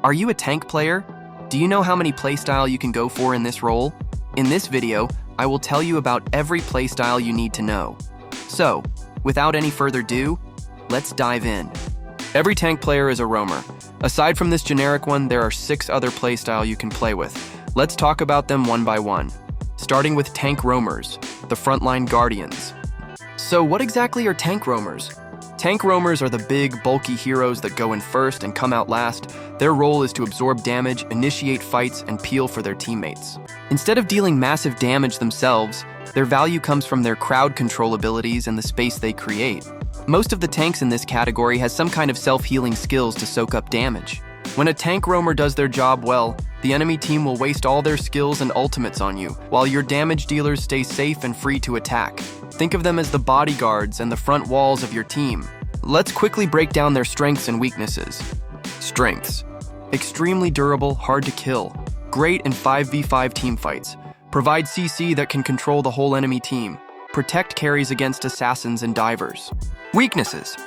Are you a tank player? Do you know how many playstyle you can go for in this role? In this video, I will tell you about every playstyle you need to know. So, without any further ado, let's dive in. Every tank player is a roamer. Aside from this generic one, there are 6 other playstyle you can play with. Let's talk about them one by one. Starting with tank roamers, the Frontline guardians. So what exactly are tank roamers? Tank roamers are the big, bulky heroes that go in first and come out last. Their role is to absorb damage, initiate fights, and peel for their teammates. Instead of dealing massive damage themselves, their value comes from their crowd control abilities and the space they create. Most of the tanks in this category has some kind of self-healing skills to soak up damage. When a tank roamer does their job well, the enemy team will waste all their skills and ultimates on you, while your damage dealers stay safe and free to attack. Think of them as the bodyguards and the front walls of your team. Let's quickly break down their strengths and weaknesses. Strengths: extremely durable, hard to kill. Great in 5v5 teamfights. Provide CC that can control the whole enemy team. Protect carries against assassins and divers. Weaknesses: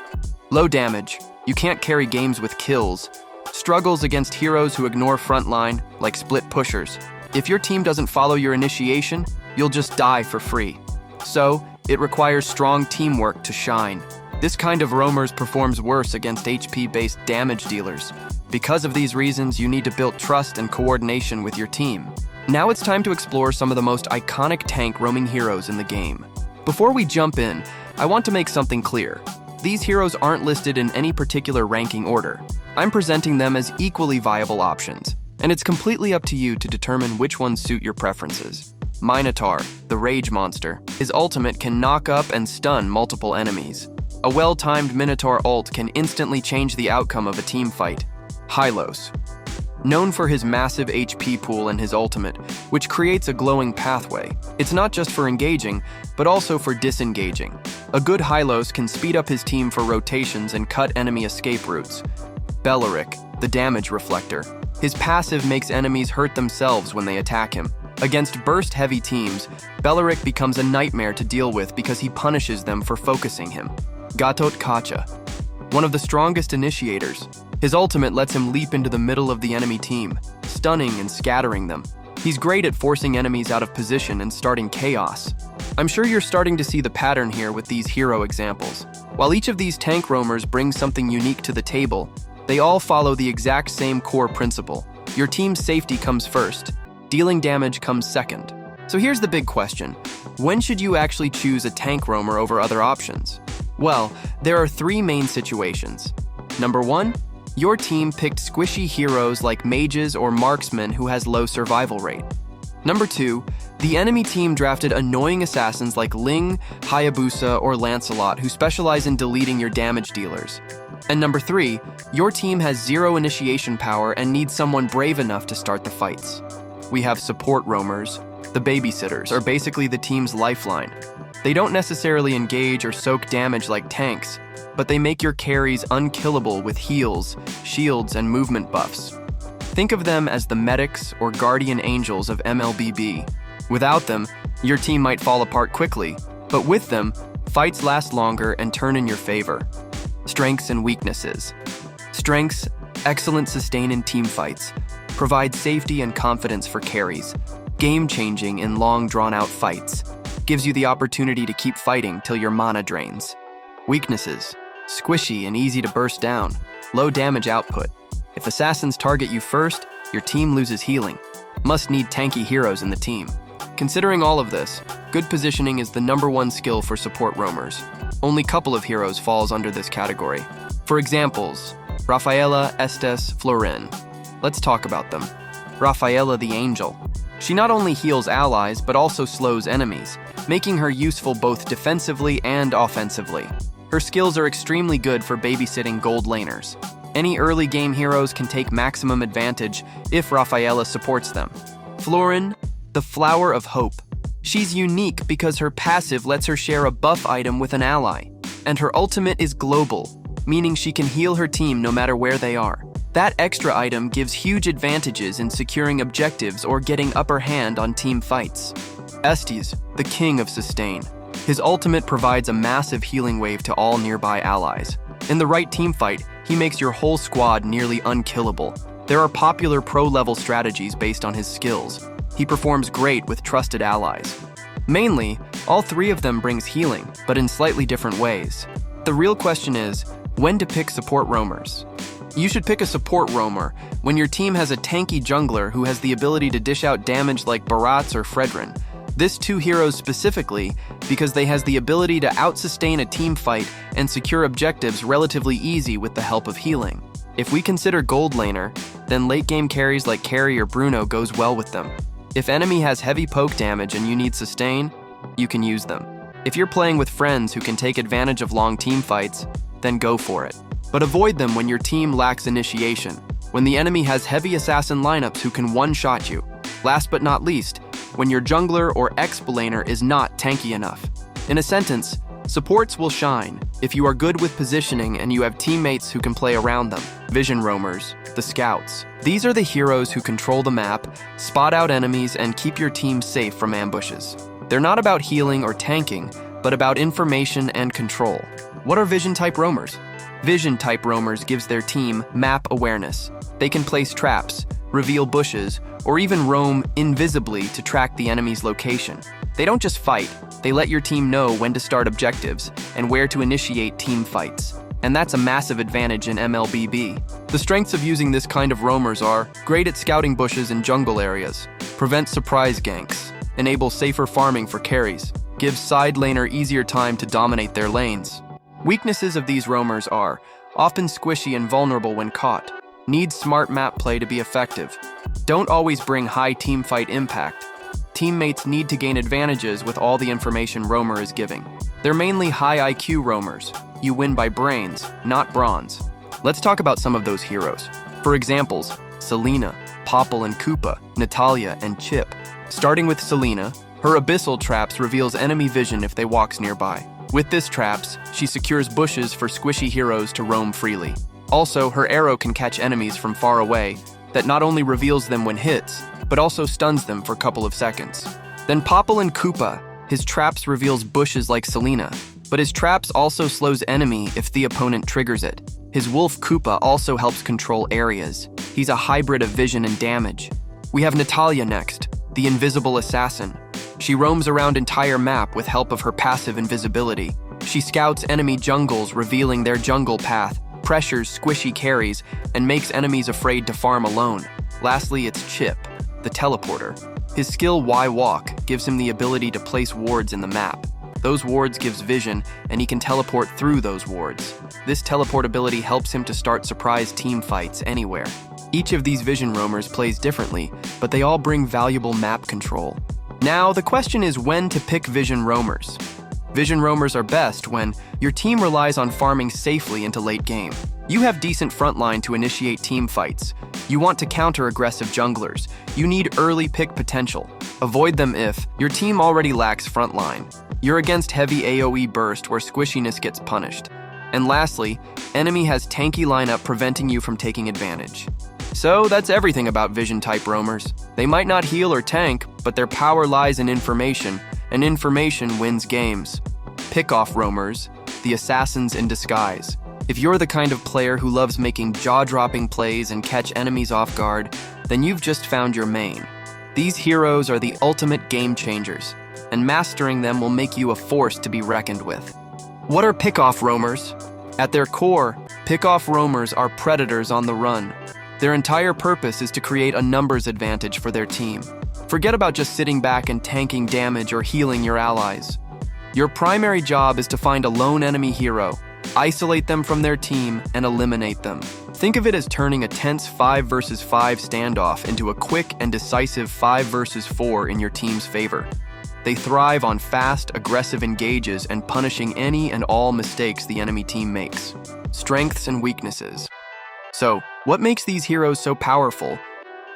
low damage. You can't carry games with kills. Struggles against heroes who ignore frontline, like split pushers. If your team doesn't follow your initiation, you'll just die for free. So, it requires strong teamwork to shine. This kind of roamers performs worse against HP-based damage dealers. Because of these reasons, you need to build trust and coordination with your team. Now it's time to explore some of the most iconic tank roaming heroes in the game. Before we jump in, I want to make something clear. These heroes aren't listed in any particular ranking order. I'm presenting them as equally viable options, and it's completely up to you to determine which ones suit your preferences. Minotaur, the rage monster. His ultimate can knock up and stun multiple enemies. A well-timed Minotaur ult can instantly change the outcome of a team fight. Hylos. Known for his massive HP pool and his ultimate, which creates a glowing pathway. It's not just for engaging, but also for disengaging. A good Hylos can speed up his team for rotations and cut enemy escape routes. Belleric, the damage reflector. His passive makes enemies hurt themselves when they attack him. Against burst-heavy teams, Belleric becomes a nightmare to deal with because he punishes them for focusing him. Gatot Kacha, one of the strongest initiators. His ultimate lets him leap into the middle of the enemy team, stunning and scattering them. He's great at forcing enemies out of position and starting chaos. I'm sure you're starting to see the pattern here with these hero examples. While each of these tank roamers brings something unique to the table, they all follow the exact same core principle. Your team's safety comes first. Dealing damage comes second. So here's the big question. When should you actually choose a tank roamer over other options? Well, there are 3 main situations. Number 1, your team picked squishy heroes like mages or marksmen who has low survival rate. Number 2, the enemy team drafted annoying assassins like Ling, Hayabusa, or Lancelot who specialize in deleting your damage dealers. And number 3, your team has 0 initiation power and needs someone brave enough to start the fights. We have support roamers. The babysitters are basically the team's lifeline. They don't necessarily engage or soak damage like tanks, but they make your carries unkillable with heals, shields, and movement buffs. Think of them as the medics or guardian angels of MLBB. Without them, your team might fall apart quickly, but with them, fights last longer and turn in your favor. Strengths and weaknesses. Strengths: excellent sustain in team fights. Provide safety and confidence for carries. Game-changing in long, drawn-out fights. Gives you the opportunity to keep fighting till your mana drains. Weaknesses: squishy and easy to burst down. Low damage output. If assassins target you first, your team loses healing. Must need tanky heroes in the team. Considering all of this, good positioning is the number 1 skill for support roamers. Only couple of heroes falls under this category. For examples, Rafaela, Estes, Florin. Let's talk about them. Rafaela the Angel. She not only heals allies, but also slows enemies, making her useful both defensively and offensively. Her skills are extremely good for babysitting gold laners. Any early game heroes can take maximum advantage if Rafaela supports them. Florin, the Flower of Hope. She's unique because her passive lets her share a buff item with an ally, and her ultimate is global, meaning she can heal her team no matter where they are. That extra item gives huge advantages in securing objectives or getting upper hand on team fights. Estes, the King of Sustain. His ultimate provides a massive healing wave to all nearby allies. In the right teamfight, he makes your whole squad nearly unkillable. There are popular pro-level strategies based on his skills. He performs great with trusted allies. Mainly, all three of them brings healing, but in slightly different ways. The real question is, when to pick support roamers? You should pick a support roamer when your team has a tanky jungler who has the ability to dish out damage like Barats or Fredrin. This two heroes specifically because they has the ability to out-sustain a team fight and secure objectives relatively easy with the help of healing. If we consider gold laner, then late game carries like Carry or Bruno goes well with them. If enemy has heavy poke damage and you need sustain, you can use them. If you're playing with friends who can take advantage of long team fights, then go for it. But avoid them when your team lacks initiation, when the enemy has heavy assassin lineups who can one-shot you. Last but not least, when your jungler or exp laner is not tanky enough. In a sentence, supports will shine if you are good with positioning and you have teammates who can play around them. Vision roamers, the scouts. These are the heroes who control the map, spot out enemies, and keep your team safe from ambushes. They're not about healing or tanking, but about information and control. What are vision-type roamers? Vision-type roamers gives their team map awareness. They can place traps, reveal bushes, or even roam invisibly to track the enemy's location. They don't just fight, they let your team know when to start objectives and where to initiate team fights. And that's a massive advantage in MLBB. The strengths of using this kind of roamers are great at scouting bushes in jungle areas, prevent surprise ganks, enable safer farming for carries, gives side laner easier time to dominate their lanes. Weaknesses of these roamers are often squishy and vulnerable when caught, needs smart map play to be effective, don't always bring high teamfight impact. Teammates need to gain advantages with all the information roamer is giving. They're mainly high IQ roamers. You win by brains, not bronze. Let's talk about some of those heroes. For examples, Selena, Popple and Koopa, Natalia, and Chip. Starting with Selena, her abyssal traps reveals enemy vision if they walks nearby. With this traps, she secures bushes for squishy heroes to roam freely. Also, her arrow can catch enemies from far away, that not only reveals them when hits, but also stuns them for a couple of seconds. Then Popple and Koopa, his traps reveals bushes like Selena, but his traps also slows enemy if the opponent triggers it. His wolf Koopa also helps control areas. He's a hybrid of vision and damage. We have Natalia next, the invisible assassin. She roams around entire map with help of her passive invisibility. She scouts enemy jungles, revealing their jungle path, pressures squishy carries, and makes enemies afraid to farm alone. Lastly, it's Chip, the teleporter. His skill Y Walk gives him the ability to place wards in the map. Those wards gives vision, and he can teleport through those wards. This teleport ability helps him to start surprise team fights anywhere. Each of these vision roamers plays differently, but they all bring valuable map control. Now, the question is when to pick vision roamers. Vision roamers are best when your team relies on farming safely into late game. You have decent frontline to initiate team fights. You want to counter aggressive junglers. You need early pick potential. Avoid them if your team already lacks frontline. You're against heavy AoE burst where squishiness gets punished. And lastly, enemy has tanky lineup preventing you from taking advantage. So that's everything about vision type roamers. They might not heal or tank, but their power lies in information, and information wins games. Pickoff roamers, the assassins in disguise. If you're the kind of player who loves making jaw-dropping plays and catch enemies off guard, then you've just found your main. These heroes are the ultimate game changers, and mastering them will make you a force to be reckoned with. What are pickoff roamers? At their core, pickoff roamers are predators on the run. Their entire purpose is to create a numbers advantage for their team. Forget about just sitting back and tanking damage or healing your allies. Your primary job is to find a lone enemy hero, isolate them from their team, and eliminate them. Think of it as turning a tense 5 versus 5 standoff into a quick and decisive 5 versus 4 in your team's favor. They thrive on fast, aggressive engages and punishing any and all mistakes the enemy team makes. Strengths and weaknesses. So, what makes these heroes so powerful?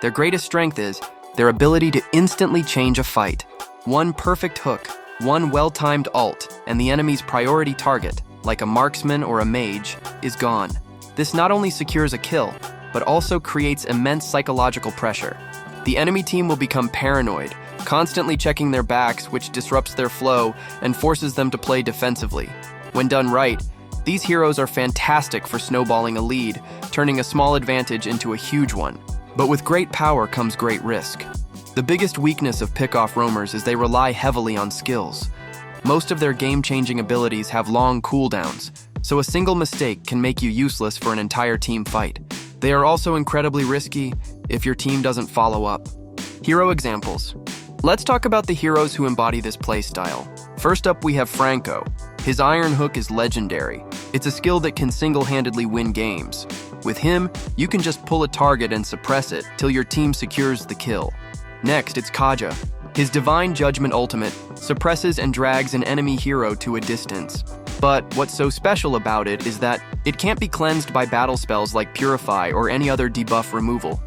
Their greatest strength is their ability to instantly change a fight. One perfect hook, one well-timed ult, and the enemy's priority target, like a marksman or a mage, is gone. This not only secures a kill, but also creates immense psychological pressure. The enemy team will become paranoid, constantly checking their backs, which disrupts their flow and forces them to play defensively. When done right, these heroes are fantastic for snowballing a lead, turning a small advantage into a huge one. But with great power comes great risk. The biggest weakness of Pickoff roamers is they rely heavily on skills. Most of their game-changing abilities have long cooldowns, so a single mistake can make you useless for an entire team fight. They are also incredibly risky if your team doesn't follow up. Hero examples. Let's talk about the heroes who embody this playstyle. First up, we have Franco. His Iron Hook is legendary. It's a skill that can single-handedly win games. With him, you can just pull a target and suppress it till your team secures the kill. Next, it's Kaja. His Divine Judgment ultimate suppresses and drags an enemy hero to a distance. But what's so special about it is that it can't be cleansed by battle spells like Purify or any other debuff removal.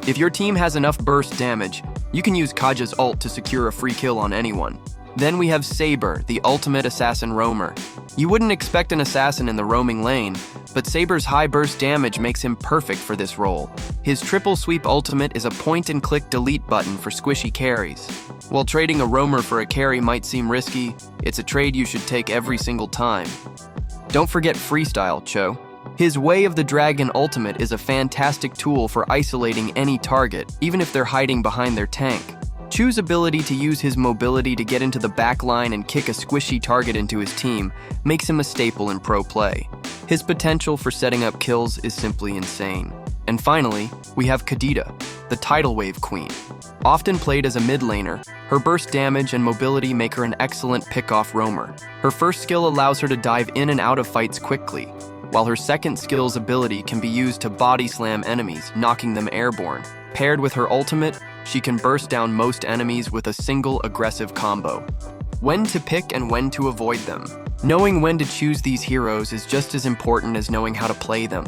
If your team has enough burst damage, you can use Kaja's ult to secure a free kill on anyone. Then we have Saber, the ultimate assassin roamer. You wouldn't expect an assassin in the roaming lane, but Saber's high burst damage makes him perfect for this role. His triple sweep ultimate is a point-and-click delete button for squishy carries. While trading a roamer for a carry might seem risky, it's a trade you should take every single time. Don't forget Freestyle, Cho. His Way of the Dragon ultimate is a fantastic tool for isolating any target, even if they're hiding behind their tank. Chu's ability to use his mobility to get into the back line and kick a squishy target into his team makes him a staple in pro play. His potential for setting up kills is simply insane. And finally, we have Kadita, the Tidal Wave Queen. Often played as a mid laner, her burst damage and mobility make her an excellent Pickoff roamer. Her first skill allows her to dive in and out of fights quickly, while her second skill's ability can be used to body slam enemies, knocking them airborne. Paired with her ultimate, she can burst down most enemies with a single aggressive combo. When to pick and when to avoid them. Knowing when to choose these heroes is just as important as knowing how to play them.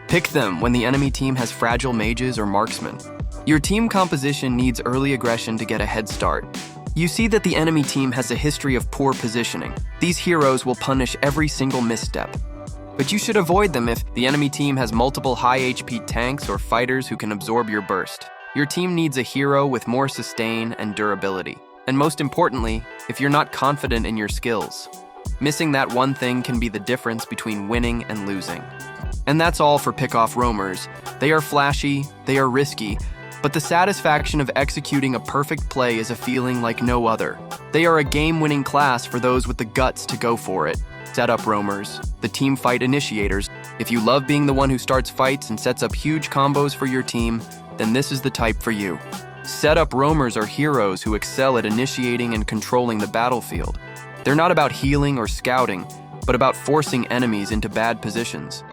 Pick them when the enemy team has fragile mages or marksmen. Your team composition needs early aggression to get a head start. You see that the enemy team has a history of poor positioning. These heroes will punish every single misstep. But you should avoid them if the enemy team has multiple high HP tanks or fighters who can absorb your burst. Your team needs a hero with more sustain and durability. And most importantly, if you're not confident in your skills. Missing that one thing can be the difference between winning and losing. And that's all for Pickoff roamers. They are flashy, they are risky, but the satisfaction of executing a perfect play is a feeling like no other. They are a game-winning class for those with the guts to go for it. Setup roamers, the team fight initiators. If you love being the one who starts fights and sets up huge combos for your team, then this is the type for you. Setup roamers are heroes who excel at initiating and controlling the battlefield. They're not about healing or scouting, but about forcing enemies into bad positions.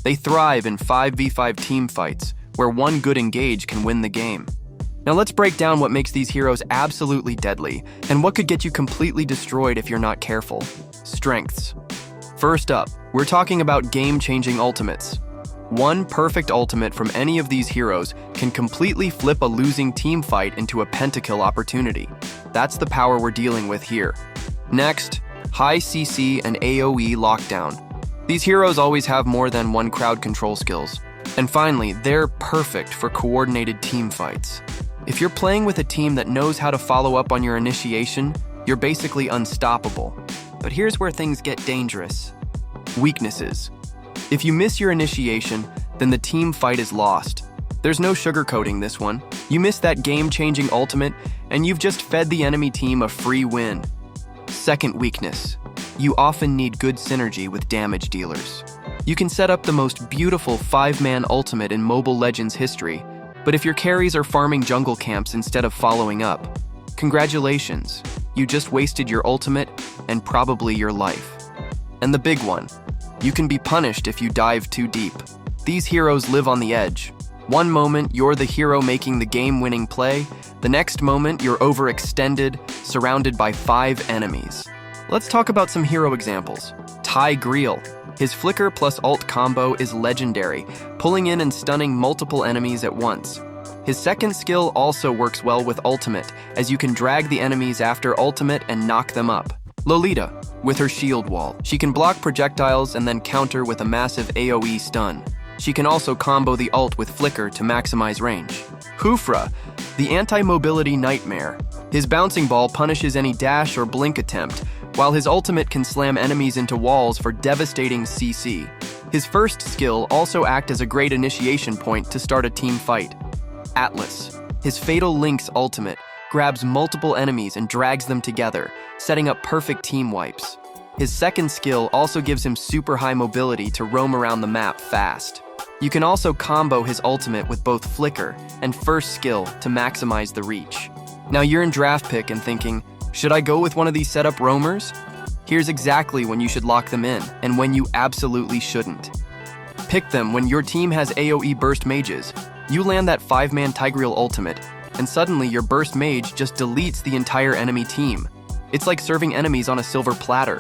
They thrive in 5v5 team fights, where one good engage can win the game. Now let's break down what makes these heroes absolutely deadly, and what could get you completely destroyed if you're not careful. Strengths. First up, we're talking about game-changing ultimates. One perfect ultimate from any of these heroes can completely flip a losing team fight into a pentakill opportunity. That's the power we're dealing with here. Next, high CC and AoE lockdown. These heroes always have more than one crowd control skills. And finally, they're perfect for coordinated team fights. If you're playing with a team that knows how to follow up on your initiation, you're basically unstoppable. But here's where things get dangerous. Weaknesses. If you miss your initiation, then the team fight is lost. There's no sugarcoating this one. You miss that game-changing ultimate, and you've just fed the enemy team a free win. Second weakness. You often need good synergy with damage dealers. You can set up the most beautiful 5-man ultimate in Mobile Legends history, but if your carries are farming jungle camps instead of following up, congratulations, you just wasted your ultimate and probably your life. And the big one, you can be punished if you dive too deep. These heroes live on the edge. One moment, you're the hero making the game-winning play. The next moment, you're overextended, surrounded by 5 enemies. Let's talk about some hero examples. Ty Greel. His flicker plus ult combo is legendary, pulling in and stunning multiple enemies at once. His second skill also works well with ultimate, as you can drag the enemies after ultimate and knock them up. Lolita, with her shield wall. She can block projectiles and then counter with a massive AoE stun. She can also combo the ult with flicker to maximize range. Hoofra, the anti-mobility nightmare. His bouncing ball punishes any dash or blink attempt, while his ultimate can slam enemies into walls for devastating CC. His first skill also acts as a great initiation point to start a team fight. Atlas. His Fatal Link's ultimate grabs multiple enemies and drags them together, setting up perfect team wipes. His second skill also gives him super high mobility to roam around the map fast. You can also combo his ultimate with both Flicker and first skill to maximize the reach. Now you're in draft pick and thinking, should I go with one of these setup roamers? Here's exactly when you should lock them in and when you absolutely shouldn't. Pick them when your team has AoE burst mages. You land that 5-man Tigreal ultimate, and suddenly your burst mage just deletes the entire enemy team. It's like serving enemies on a silver platter.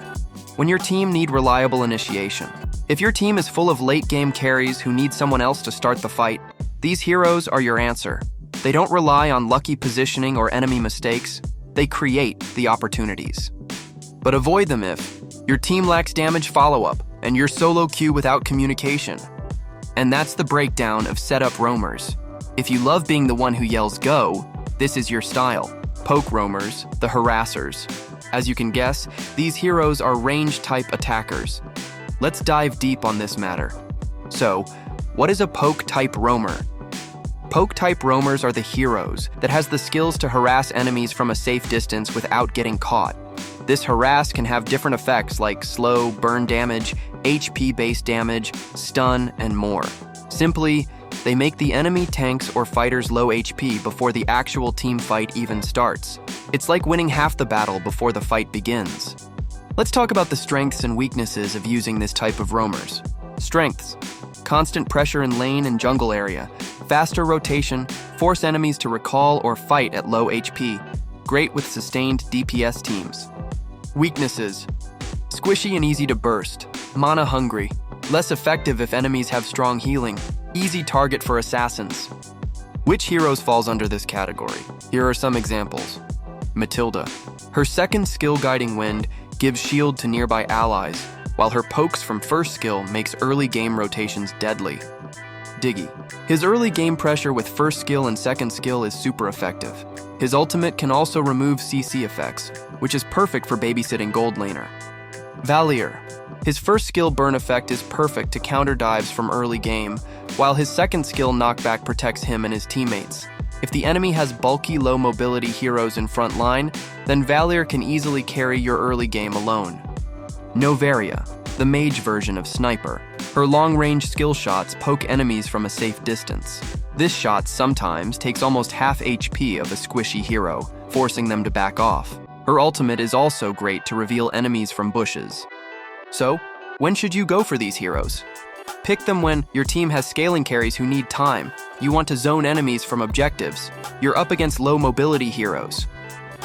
When your team need reliable initiation. If your team is full of late-game carries who need someone else to start the fight, these heroes are your answer. They don't rely on lucky positioning or enemy mistakes. They create the opportunities. But avoid them if your team lacks damage follow-up and you're solo queue without communication. And that's the breakdown of setup roamers. If you love being the one who yells go, this is your style. Poke roamers, the harassers. As you can guess, these heroes are range-type attackers. Let's dive deep on this matter. So, what is a poke-type roamer? Poke-type roamers are the heroes that has the skills to harass enemies from a safe distance without getting caught. This harass can have different effects like slow, burn damage, HP-based damage, stun, and more. Simply, they make the enemy tanks or fighters low HP before the actual team fight even starts. It's like winning half the battle before the fight begins. Let's talk about the strengths and weaknesses of using this type of roamers. Strengths: constant pressure in lane and jungle area, faster rotation, force enemies to recall or fight at low HP, great with sustained DPS teams. Weaknesses: squishy and easy to burst, mana hungry, less effective if enemies have strong healing, easy target for assassins. Which heroes falls under this category? Here are some examples. Matilda. Her second skill, Guiding Wind, gives shield to nearby allies, while her pokes from first skill makes early game rotations deadly. Diggy. His early game pressure with first skill and second skill is super effective. His ultimate can also remove CC effects, which is perfect for babysitting gold laner. Valier. His first skill burn effect is perfect to counter dives from early game, while his second skill knockback protects him and his teammates. If the enemy has bulky, low mobility heroes in front line, then Valier can easily carry your early game alone. Novaria, the mage version of Sniper. Her long-range skill shots poke enemies from a safe distance. This shot sometimes takes almost half HP of a squishy hero, forcing them to back off. Her ultimate is also great to reveal enemies from bushes. So, when should you go for these heroes? Pick them when your team has scaling carries who need time, you want to zone enemies from objectives, you're up against low mobility heroes.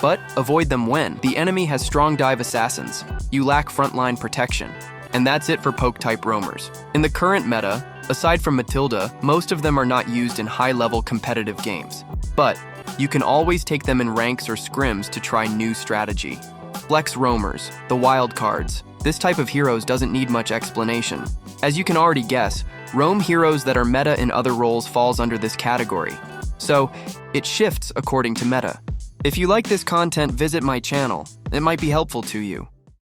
But avoid them when the enemy has strong dive assassins, you lack frontline protection. And that's it for poke-type roamers. In the current meta, aside from Matilda, most of them are not used in high-level competitive games. But you can always take them in ranks or scrims to try new strategy. Flex roamers, the wild cards. This type of heroes doesn't need much explanation. As you can already guess, roam heroes that are meta in other roles falls under this category. So, it shifts according to meta. If you like this content, visit my channel. It might be helpful to you.